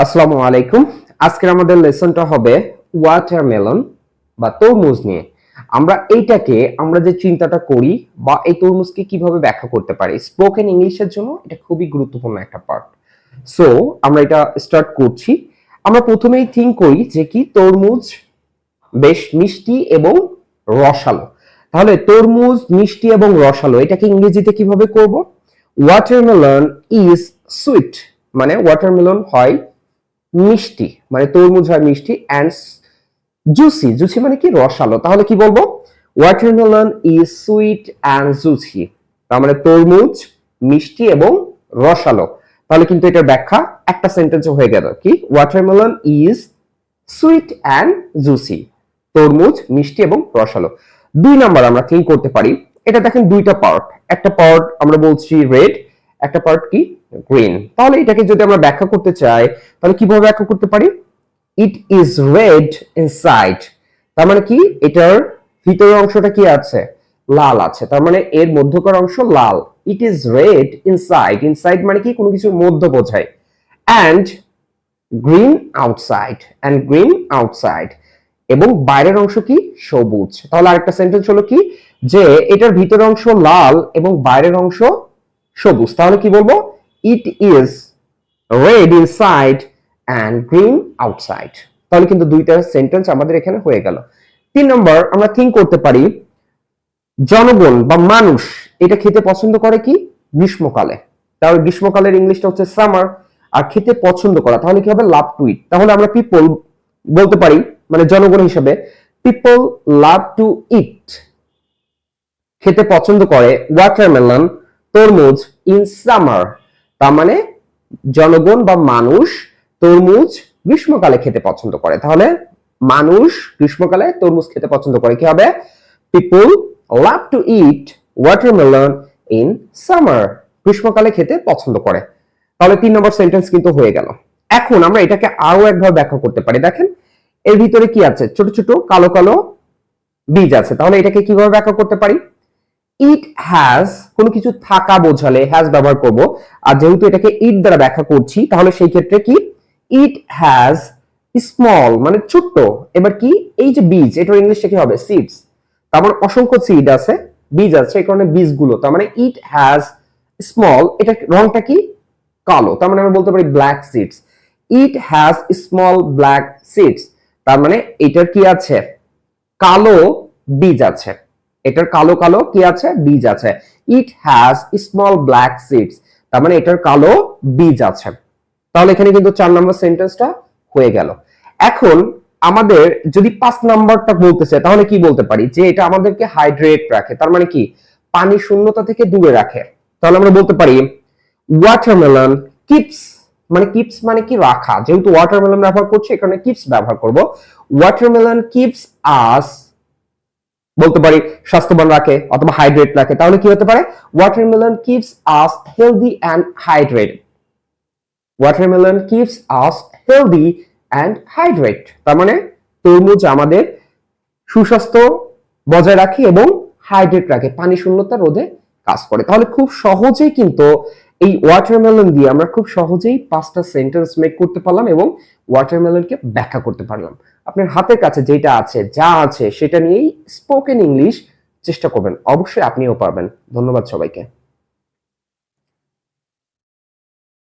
আসসালামু আলাইকুম। আজকের আমাদের লেসনটা হবে ওয়াটারমেলন বা তরমুজ নিয়ে। আমরা যে চিন্তাটা করি বা এই তরমুজকে কিভাবে ব্যাখ্যা করতে পারি, স্পোকেন ইংলিশের জন্য এটা খুবই গুরুত্বপূর্ণ একটা পার্ট। সো আমরা এটা স্টার্ট করছি। আমরা প্রথমেই থিঙ্ক করি যে কি তরমুজ বেশ মিষ্টি এবং রসালো। তাহলে তরমুজ মিষ্টি এবং রসালো, এটাকে ইংরেজিতে কিভাবে করব? ওয়াটারমেলন ইজ সুইট, মানে ওয়াটারমেলন হয় মিষ্টি, মানে তরমুজ হয় মিষ্টি, অ্যান্ড জুসি, জুসি মানে কি রসালো। তাহলে কি বলবো? Watermelon is sweet and juicy, তার মানে তরমুজ মিষ্টি এবং রসালো। তাহলে কিন্তু এটার ব্যাখ্যা একটা সেন্টেন্সে হয়ে গেল কি, watermelon is sweet and juicy, তরমুজ মিষ্টি এবং রসালো। 2 নাম্বার আমরা থিঙ্ক করতে পারি, এটা দেখেন দুইটা পার্ট, একটা পার্ট আমরা বলছি রেড, একটা পার্ট কি গ্রিন। তাহলে এটাকে যদি আমরা ব্যাখ্যা করতে চাই তাহলে কিভাবে ব্যাখ্যা করতে পারি? ইট ইজ রেড ইনসাইড, তার মানে কি এটার ভিতরের অংশটা কি আছে? লাল আছে, তার মানে এর মধ্যকার অংশ লাল। It is red inside, inside মানে কি কোনো কিছুর মধ্য বোঝায়। And green outside, and green outside, এবং বাইরের অংশ কি সবুজ। তাহলে আরেকটা সেন্টেন্স হলো কি, যে এটার ভিতরের অংশ লাল এবং বাইরের অংশ সবুজ। তাহলে কি বলবো? ইট is red inside and green outside. তাহলে কিন্তু দুইটা সেন্টেন্স আমাদের এখানে হয়ে গেল। 3 নম্বর আমরা থিঙ্ক করতে পারি, জনগণ বা মানুষ এটা খেতে পছন্দ করে কি গ্রীষ্মকালে। তাহলে গ্রীষ্মকালের ইংলিশটা হচ্ছে সামার, আর খেতে পছন্দ করা তাহলে কি হবে? লাভ টু ইট। তাহলে আমরা পিপল বলতে পারি, মানে জনগণ হিসেবে পিপল লাভ টু ইট, খেতে পছন্দ করে ওয়াটারমেলন, তরমুজ, ইন সামার। তার মানে জনগণ বা মানুষ তরমুজ গ্রীষ্মকালে খেতে পছন্দ করে। তাহলে মানুষ গ্রীষ্মকালে তরমুজ খেতে পছন্দ করে, কি হবে? People love to it watermelon in summer, গ্রীষ্মকালে খেতে পছন্দ করে। তাহলে 3 নম্বর সেন্টেন্স কিন্তু হয়ে গেল। এখন আমরা এটাকে আরো একভাবে ব্যাখ্যা করতে পারি। দেখেন এর ভিতরে কি আছে? ছোট ছোট কালো কালো বীজ আছে। তাহলে এটাকে কিভাবে ব্যাখ্যা করতে পারি? ইট হ্যাজ, কোনো কিছু থাকা বোঝালে হ্যাজ ব্যবহার করব, আর যেহেতু এটাকে ইট দ্বারা ব্যাখ্যা করছি তাহলে সেই ক্ষেত্রে কি, ইট হ্যাজ স্মল মানে ছোট্ট। এবার কি, এই যে বীজ, এটার ইংলিশে কি হবে? সিডস। তার মানে অসংখ্য সিড আছে, বীজ আছে, এই কারণে বীজগুলো। তার মানে ইট হ্যাজ স্মল, এটা রংটা কি কালো, তার মানে আমরা বলতে পারি black seeds. It has small black seeds, তার মানে এটার কি আছে? কালো বীজ আছে, এটার কালো কালো কি আছে? বীজ আছে। It has small black seeds, তার মানে এটার কালো বীজ আছে। তাহলে এখানে কিন্তু 4 নম্বর সেন্টেন্সটা হয়ে গেল। এখন আমাদের যদি 5 নাম্বারটা বলতে চাই তাহলে কি বলতে পারি? যে এটা আমাদেরকে হাইড্রেট রাখে, তার মানে কি পানি শূন্যতা থেকে দূরে রাখে। তাহলে আমরা বলতে পারি ওয়াটারমেলন কিপস, মানে কিপস মানে কি রাখা, যেহেতু ওয়াটারমেলন ব্যবহার করছি এখানে কিপস ব্যবহার করব। ওয়াটারমেলন কিপস আস, বলতে পারি স্বাস্থ্যবান রাখে অথবা হাইড্রেট রাখে। তাহলে কি হতে পারে? Watermelon keeps us healthy and hydrate, watermelon keeps us healthy and hydrate, তার মানে তরমুজ আমাদের সুস্বাস্থ্য বজায় রাখে এবং হাইড্রেট রাখে, পানি শূন্যতা রোধে কাজ করে। তাহলে খুব সহজেই কিন্তু এই ওয়াটারমেলন দিয়ে আমরা খুব সহজেই 5টা সেন্টেন্স মেক করতে পারলাম এবং ওয়াটারমেলনকে ব্যাখ্যা করতে পারলাম। আপনার হাতের কাছে যেটা আছে, যা আছে সেটা নিয়েই স্পোকেন ইংলিশ চেষ্টা করবেন, অবশ্যই আপনিও পারবেন। ধন্যবাদ সবাইকে।